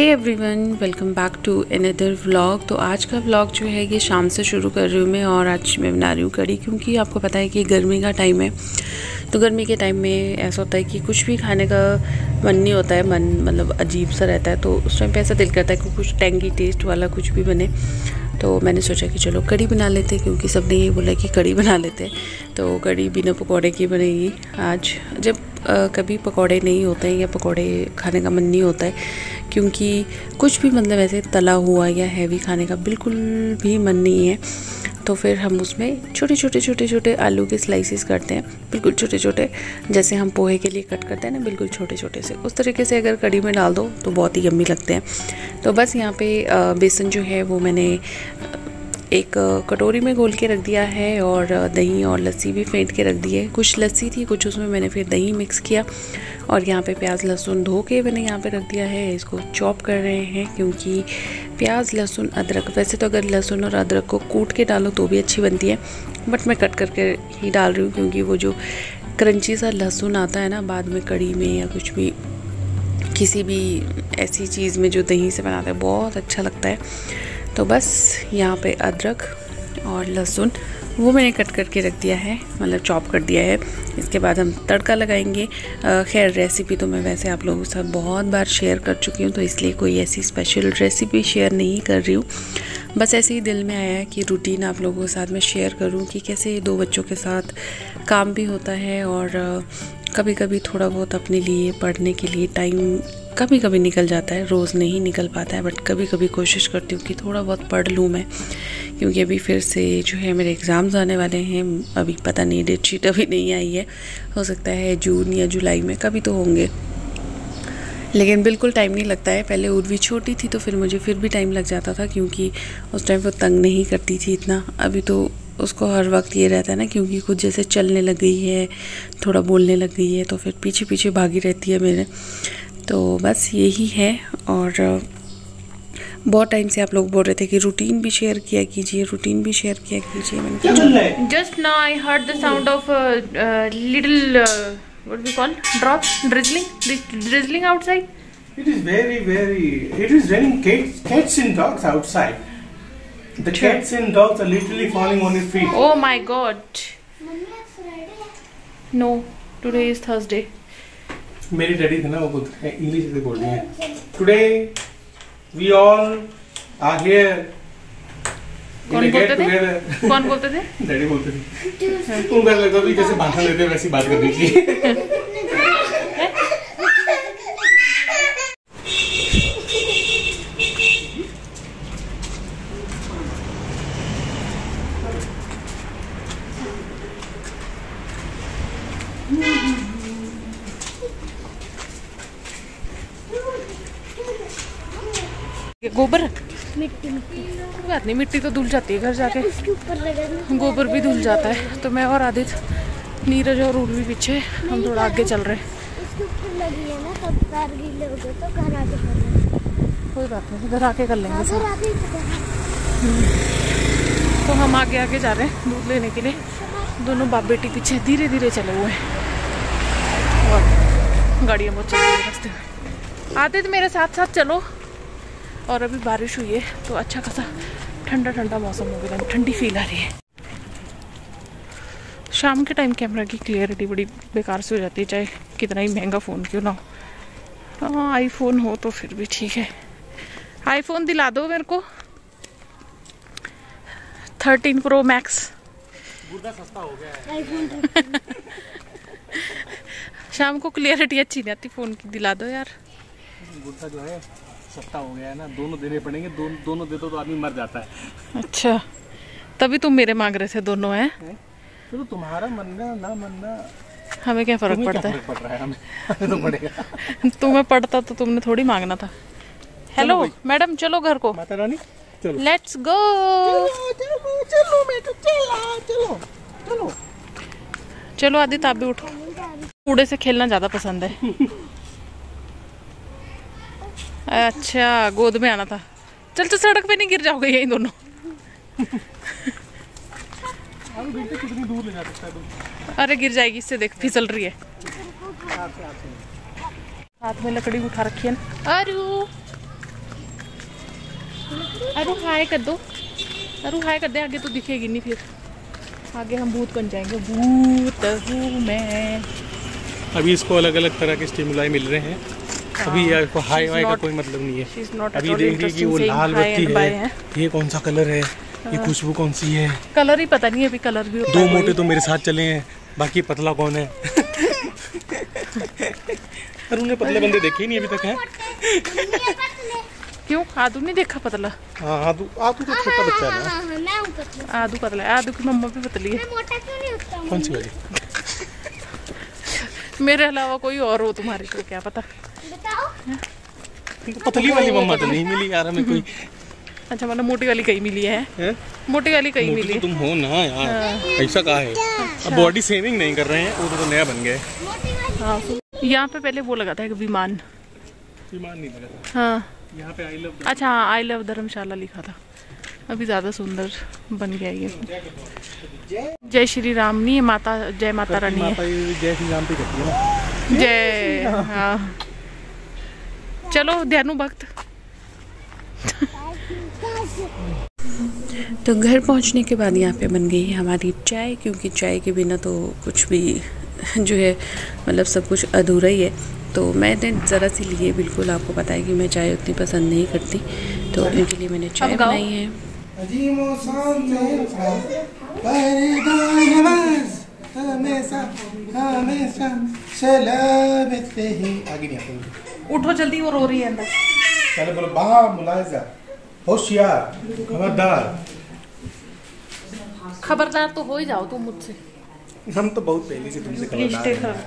Everyone, welcome back to another vlog. तो आज का व्लॉग जो है ये शाम से शुरू कर रही हूँ मैं, और आज मैं बना रही हूँ कड़ी, क्योंकि आपको पता है कि गर्मी का टाइम है। तो गर्मी के टाइम में ऐसा होता है कि कुछ भी खाने का मन नहीं होता है, मन मतलब अजीब सा रहता है। तो उस टाइम पे ऐसा दिल करता है कि कुछ टेंगी टेस्ट वाला कुछ भी बने। तो मैंने सोचा कि चलो कड़ी बना लेते, क्योंकि सबने ये बोला कि कड़ी बना लेते हैं। तो कड़ी बिना पकौड़े की बनेगी आज। जब कभी पकौड़े नहीं होते हैं या पकौड़े खाने का मन नहीं होता है, क्योंकि कुछ भी मतलब ऐसे तला हुआ या हैवी खाने का बिल्कुल भी मन नहीं है, तो फिर हम उसमें छोटे छोटे आलू के स्लाइसेस करते हैं, बिल्कुल छोटे छोटे, जैसे हम पोहे के लिए कट करते हैं ना, बिल्कुल छोटे छोटे से। उस तरीके से अगर कड़ी में डाल दो तो बहुत ही यम्मी लगते हैं। तो बस यहाँ पे बेसन जो है वो मैंने एक कटोरी में घोल के रख दिया है, और दही और लस्सी भी फेंट के रख दी है। कुछ लस्सी थी, कुछ उसमें मैंने फिर दही मिक्स किया। और यहाँ पे प्याज लहसुन धो के मैंने यहाँ पे रख दिया है। इसको चॉप कर रहे हैं, क्योंकि प्याज लहसुन अदरक, वैसे तो अगर लहसुन और अदरक को कूट के डालो तो भी अच्छी बनती है, बट मैं कट करके ही डाल रही हूँ, क्योंकि वो जो क्रंची सा लहसुन आता है ना बाद में कड़ी में या कुछ भी किसी भी ऐसी चीज़ में जो दही से बनाते हैं, बहुत अच्छा लगता है। तो बस यहाँ पे अदरक और लहसुन वो मैंने कट करके रख दिया है, मतलब चॉप कर दिया है। इसके बाद हम तड़का लगाएंगे। खैर रेसिपी तो मैं वैसे आप लोगों के साथ बहुत बार शेयर कर चुकी हूँ, तो इसलिए कोई ऐसी स्पेशल रेसिपी शेयर नहीं कर रही हूँ। बस ऐसे ही दिल में आया है कि रूटीन आप लोगों के साथ मैं शेयर करूँ कि कैसे 2 बच्चों के साथ काम भी होता है, और कभी कभी थोड़ा बहुत अपने लिए पढ़ने के लिए टाइम कभी कभी निकल जाता है, रोज़ नहीं निकल पाता है, बट कभी कभी कोशिश करती हूँ कि थोड़ा बहुत पढ़ लूँ मैं, क्योंकि अभी फिर से जो है मेरे एग्ज़ाम्स आने वाले हैं। अभी पता नहीं, डेट शीट अभी नहीं आई है, हो सकता है जून या जुलाई में कभी तो होंगे, लेकिन बिल्कुल टाइम नहीं लगता है। पहले उर्वी छोटी थी तो फिर मुझे फिर भी टाइम लग जाता था, क्योंकि उस टाइम वो तंग नहीं करती थी इतना। अभी तो उसको हर वक्त ये रहता है ना, क्योंकि खुद जैसे चलने लग गई है, थोड़ा बोलने लग गई है, तो फिर पीछे पीछे भागी रहती है मेरे। तो बस यही है। और बहुत टाइम से आप लोग बोल रहे थे कि रूटीन भी शेयर किया कीजिए, रूटीन भी शेयर किया कीजिए। मैंने just now I heard the sound of little what do you call drops, drizzling outside. It is it is raining cats and dogs outside. The cats and dogs are literally falling on your feet. Oh my god. No, today is Thursday. मेरी daddy थे ना, वो बोलते हैं English से बोल रही है। Today we all are here. कौन बोलते थे? कौन बोलते थे? डैडी बोलते थे। उनका लगता भी जैसे भाषण देते वैसी बात करनी चाहिए। गोबर मिट्टी बात नहीं, मिट्टी तो धुल जाती है घर जाके, गोबर भी धुल जाता है। तो मैं और आदित्य, नीरज और उर्वी पीछे, हम थोड़ा आगे चल रहे हैं। कोई बात नहीं, घर आके कर लेंगे सब। तो हम आगे आगे जा रहे हैं दूध लेने के लिए। दोनों बाप बेटी पीछे धीरे धीरे चले हुए हैं, और गाड़ियाँ बहुत चल रही है रास्ते में। आदित्य मेरे साथ साथ चलो। और अभी बारिश हुई है तो अच्छा खासा ठंडा ठंडा मौसम हो गया, ठंडी फील आ रही है। शाम के टाइम कैमरा की क्लियरिटी बड़ी बेकार से हो जाती है, चाहे कितना ही महंगा फ़ोन क्यों ना हो। हाँ, आईफोन हो तो फिर भी ठीक है। आईफोन दिला दो मेरे को, 13 Pro Max। सस्ता हो गया है। शाम को क्लियरिटी अच्छी नहीं आती फ़ोन की, दिला दो यार। गुड्डा जो है सस्ता हो गया है ना, दोनों देने पड़ेंगे। दोनों दे दो तो आदमी मर जाता है। अच्छा, तभी तुम मेरे मांग रहे थे दोनों हैं। चलो तुम्हारा मनना ना मनना, हमें क्या फर्क पड़ता है? फर्क पड़ रहा है हमें तो पड़ेगा। तुम्हें पड़ता तो तुमने थोड़ी मांगना था। हेलो मैडम, चलो घर को। माता रानी चलो, लेट्स गो। चलो मैं तो चलो चलो चलो आदित्य, आप भी उठो। कूड़े से खेलना ज्यादा पसंद है। अच्छा, गोद में आना था। चल चल, सड़क पे नहीं गिर जाओगे यही दोनों। कितनी दूर ले जा सकता है तुम? अरे गिर जाएगी, इससे देख फिसल रही है। हाथ में लकड़ी उठा रखी है ना। अरे अरु हाय कर दो, अरु हाय कर दे, आगे तो दिखेगी नहीं फिर, आगे हम भूत बन जाएंगे। भूत हूँ मैं। अभी इसको अलग अलग तरह के स्टिमुलाई मिल रहे हैं। अभी इसको हाई वाई का कोई मतलब नहीं है। अभी देख रही कि वो लाल बत्ती है, ये कौन सा कलर है, ये खुशबू कौन सी है, कलर ही पता नहीं। अभी कलर भी दो मोटे तो मेरे साथ चले हैं, बाकी पतला कौन है? अरे उन्हें पतले बंदे देखे ही नहीं अभी तक हैं। क्यों? आदू नहीं देखा पतला? हाँ आदू तो छोटा बच्चा है ना। आदू पतला है, आदू की मम्मा भी पतली है। कौन सी वाली? मेरे अलावा कोई और हो तुम्हारे को क्या पता। पतली वाली मम्मा तो नहीं मिली यार हमें कोई। अच्छा मतलब मोटी वाली कहीं मिली है? मोटी वाली कहीं मिली है? तुम हो ना यार, ऐसा कहा है। अब बॉडी शेविंग नहीं कर रहे हैं, वो तो नया बन गए। हाँ यहाँ पे पहले वो लगा था एक विमान नहीं लगा था। हाँ यहाँ पे आई लव। अच्छा आई लव धर्मशाला लिखा था। अभी ज़्यादा सुंदर बन गया ये। जय श्री राम नहीं है, माता जय माता रानी है। जय श्री राम पे करती है ना। जय। हाँ चलो ध्यानु भक्त। तो घर पहुंचने के बाद यहाँ पे बन गई है हमारी चाय, क्योंकि चाय के बिना तो कुछ भी जो है मतलब सब कुछ अधूरा ही है। तो मैंने ज़रा सी लिए, बिल्कुल आपको पता है कि मैं चाय उतनी पसंद नहीं करती, तो इनके लिए मैंने चाय बनाई है। उठो जल्दी, वो रो रही है अंदर। चलो बोलो बा मुलायजा, होशियार, खबरदार। खबरदार तो हो ही जाओ तुम मुझसे। हम तो बहुत पहले से तुमसे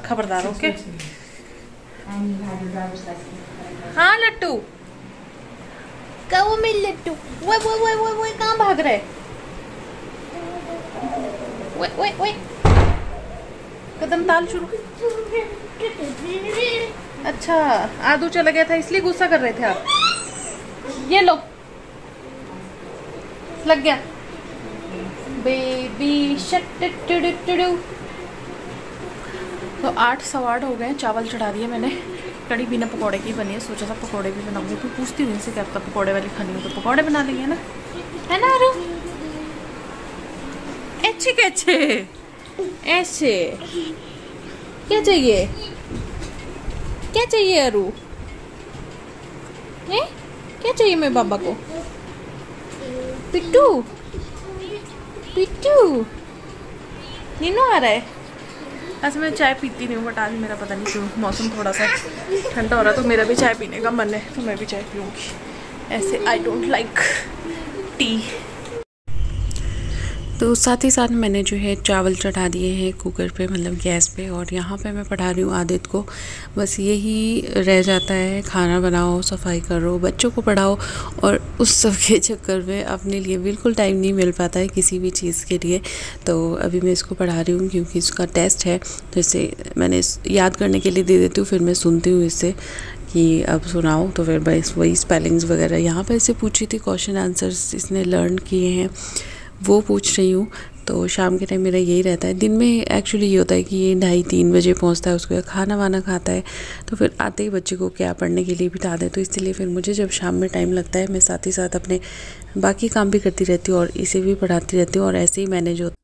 खबरदार। ओके हाँ लट्टू, कहो मैं लट्टू। वो कहाँ भाग रहे? वो कदम ताल शुरू। अच्छा आदू चला गया था इसलिए गुस्सा कर रहे थे आप। ये लो लग गया बेबी शट। तो 8 सवा 8 हो गए। चावल चढ़ा दिए मैंने। कड़ी बिना पकौड़े की बनी है, सोचा था पकौड़े भी बनाऊंगी। तो पूछती हूँ इनसे क्या पता पकौड़े वाली खानी हो तो पकौड़े बना लेंगे ना, है ना? अरु अच्छे कैसे ऐसे क्या चाहिए? क्या चाहिए अरु? क्या चाहिए मेरे बाबा को? पिट्टू पिट्टू नीनू आ रहा है। ऐसे मैं चाय पीती नहीं हूँ, बट आज मेरा पता नहीं क्यों मौसम थोड़ा सा ठंडा हो रहा है तो मेरा भी चाय पीने का मन है, तो मैं भी चाय पीऊँगी। ऐसे आई डोंट लाइक टी। तो साथ ही साथ मैंने जो है चावल चढ़ा दिए हैं कुकर पे, मतलब गैस पे, और यहाँ पे मैं पढ़ा रही हूँ आदित्य को। बस यही रह जाता है, खाना बनाओ, सफाई करो, बच्चों को पढ़ाओ, और उस सब के चक्कर में अपने लिए बिल्कुल टाइम नहीं मिल पाता है किसी भी चीज़ के लिए। तो अभी मैं इसको पढ़ा रही हूँ क्योंकि इसका टेस्ट है, तो इसे मैंने याद करने के लिए दे देती हूँ, फिर मैं सुनती हूँ इससे कि अब सुनाओ। तो फिर बस वही स्पेलिंग्स वगैरह यहाँ पर इससे पूछी थी, क्वेश्चन आंसर्स इसने लर्न किए हैं वो पूछ रही हूँ। तो शाम के टाइम मेरा यही रहता है। दिन में एक्चुअली ये होता है कि ये 2:30-3 बजे पहुँचता है, उसके बाद खाना वाना खाता है, तो फिर आते ही बच्चे को क्या पढ़ने के लिए बिठा दें। तो इसलिए फिर मुझे जब शाम में टाइम लगता है मैं साथ ही साथ अपने बाकी काम भी करती रहती हूँ और इसे भी पढ़ाती रहती हूँ, और ऐसे ही मैनेज होता है।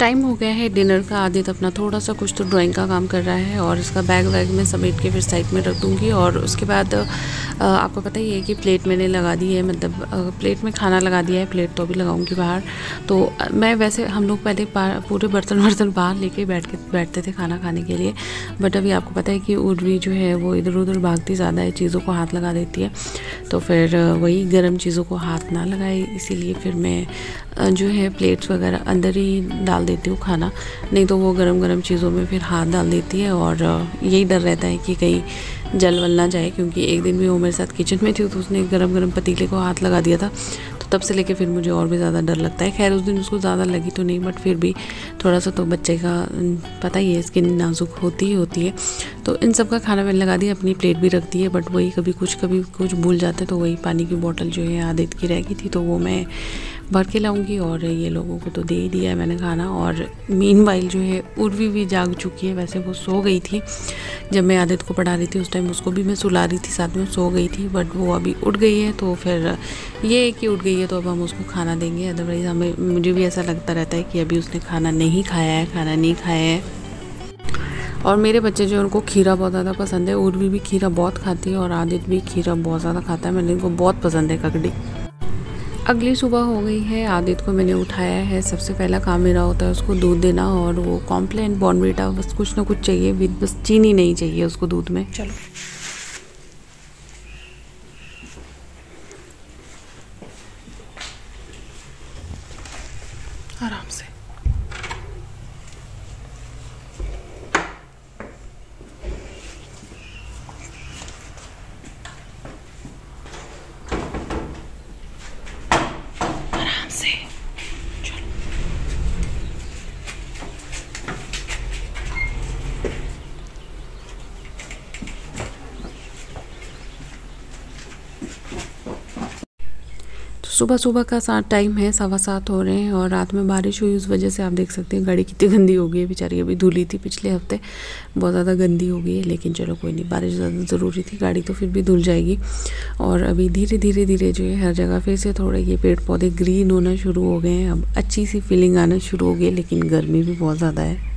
टाइम हो गया है डिनर का। आदित्य अपना थोड़ा सा कुछ तो ड्राइंग का काम कर रहा है और इसका बैग वैग में समेट के फिर साइड में रख दूँगी। और उसके बाद आपको पता ही है कि प्लेट मैंने लगा दी है, मतलब प्लेट में खाना लगा दिया है। प्लेट तो अभी लगाऊंगी बाहर। तो मैं वैसे हम लोग पहले पूरे बर्तन बाहर लेके बैठते थे खाना खाने के लिए, बट अभी आपको पता है कि उर्वी जो है वो इधर उधर भागती ज़्यादा है, चीज़ों को हाथ लगा देती है। तो फिर वही गर्म चीज़ों को हाथ ना लगाए, इसीलिए फिर मैं जो है प्लेट्स वगैरह अंदर ही डाल देती हूँ खाना, नहीं तो वो गरम चीज़ों में फिर हाथ डाल देती है। और यही डर रहता है कि कहीं जल वल ना जाए, क्योंकि एक दिन भी वो मेरे साथ किचन में थी तो उसने गरम पतीले को हाथ लगा दिया था। तो तब से लेके फिर मुझे और भी ज़्यादा डर लगता है। खैर उस दिन उसको ज़्यादा लगी तो नहीं, बट फिर भी थोड़ा सा तो बच्चे का पता ही है, स्किन नाजुक होती है। तो इन सब का खाना मैंने लगा दिया, अपनी प्लेट भी रख दी है। बट वही कभी कुछ भूल जाते, तो वही पानी की बोतल जो है आदित्य की रह गई थी, तो वो मैं भर के लाऊंगी। और ये लोगों को तो दे ही दिया है मैंने खाना। और मीनवाइल जो है उर्वी भी जाग चुकी है। वैसे वो सो गई थी जब मैं आदित्य को पढ़ा रही थी, उस टाइम उसको भी मैं सुला रही थी, साथ में सो गई थी। बट वो अभी उठ गई है, तो फिर ये है कि उठ गई है तो अब हम उसको खाना देंगे। अदरवाइज़ मुझे भी ऐसा लगता रहता है कि अभी उसने खाना नहीं खाया है। और मेरे बच्चे जो उनको खीरा बहुत ज़्यादा पसंद है। उर्वी भी खीरा बहुत खाती है और आदित्य भी खीरा बहुत ज़्यादा खाता है। मैंने इनको बहुत पसंद है ककड़ी। अगली सुबह हो गई है, आदित्य को मैंने उठाया है। सबसे पहला काम मेरा होता है उसको दूध देना, और वो कॉम्प्लेन बॉर्नवीटा बस कुछ ना कुछ चाहिए, बस चीनी नहीं चाहिए उसको दूध में। चलो आराम से। सुबह का टाइम है, 7:15 हो रहे हैं। और रात में बारिश हुई, उस वजह से आप देख सकते हैं गाड़ी कितनी गंदी हो गई है बेचारी। अभी धुली थी पिछले हफ्ते, बहुत ज़्यादा गंदी हो गई है। लेकिन चलो कोई नहीं, बारिश ज़्यादा ज़रूरी थी, गाड़ी तो फिर भी धुल जाएगी। और अभी धीरे जो है हर जगह फिर से थोड़े ये पेड़ पौधे ग्रीन होना शुरू हो गए हैं। अब अच्छी सी फीलिंग आना शुरू हो गई, लेकिन गर्मी भी बहुत ज़्यादा है।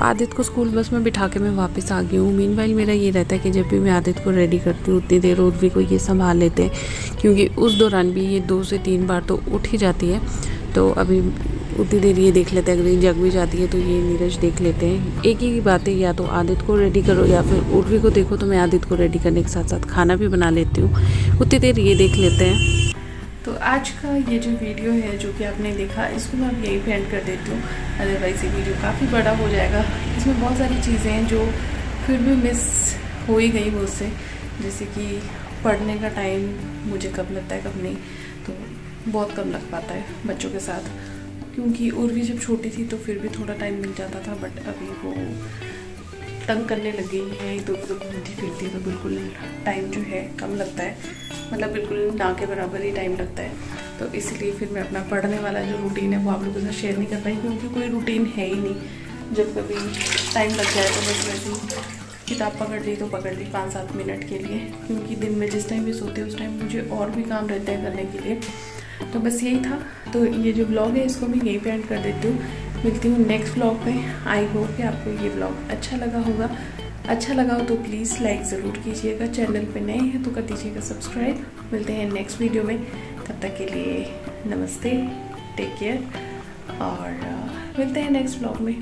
आदित्य को स्कूल बस में बिठा के मैं वापस आ गई हूँ। मीनवाइल मेरा ये रहता है कि जब भी मैं आदित्य को रेडी करती हूँ उतनी देर उर्वी को ये संभाल लेते हैं, क्योंकि उस दौरान भी ये 2 से 3 बार तो उठ ही जाती है। तो अभी उतनी देर ये देख लेते हैं, अगर जग भी जाती है तो ये नीरज देख लेते हैं। एक ही बात है, या तो आदित्य को रेडी करो या फिर उर्वी को देखो। तो मैं आदित्य को रेडी करने के साथ साथ खाना भी बना लेती हूँ, उतनी देर ये देख लेते हैं। तो आज का ये जो वीडियो है जो कि आपने देखा, इसको मैं अब यहीं पे एंड कर देती हूँ। अदरवाइज़ ये वीडियो काफ़ी बड़ा हो जाएगा। इसमें बहुत सारी चीज़ें हैं जो फिर भी मिस हो ही गई मुझसे, जैसे कि पढ़ने का टाइम मुझे कब लगता है कब नहीं, तो बहुत कम लग पाता है बच्चों के साथ। क्योंकि उर्वी जब छोटी थी तो फिर भी थोड़ा टाइम मिल जाता था, बट अभी वो तंग करने लग गई है, तो घूमती फिरती है, तो बिल्कुल टाइम जो है कम लगता है, मतलब बिल्कुल ना के बराबर ही टाइम लगता है। तो इसलिए फिर मैं अपना पढ़ने वाला जो रूटीन है वो आप लोगों के साथ शेयर नहीं कर पाई, क्योंकि कोई रूटीन है ही नहीं। जब कभी टाइम लग जाए तो बस वैसे ही किताब पकड़ ली तो पकड़ ली 5-7 मिनट के लिए, क्योंकि दिन में जिस टाइम भी सोते हैं उस टाइम मुझे और भी काम रहते हैं करने के लिए। तो बस यही था। तो ये जो ब्लॉग है इसको मैं यहीं पे एंड कर देती हूँ। मिलती हूँ नेक्स्ट ब्लॉग में। आई होप कि आपको ये ब्लॉग अच्छा लगा होगा। अच्छा लगा हो तो प्लीज़ लाइक ज़रूर कीजिएगा। चैनल पे नए हैं तो कर दीजिएगा सब्सक्राइब। मिलते हैं नेक्स्ट वीडियो में, तब तक के लिए नमस्ते, टेक केयर, और मिलते हैं नेक्स्ट ब्लॉग में।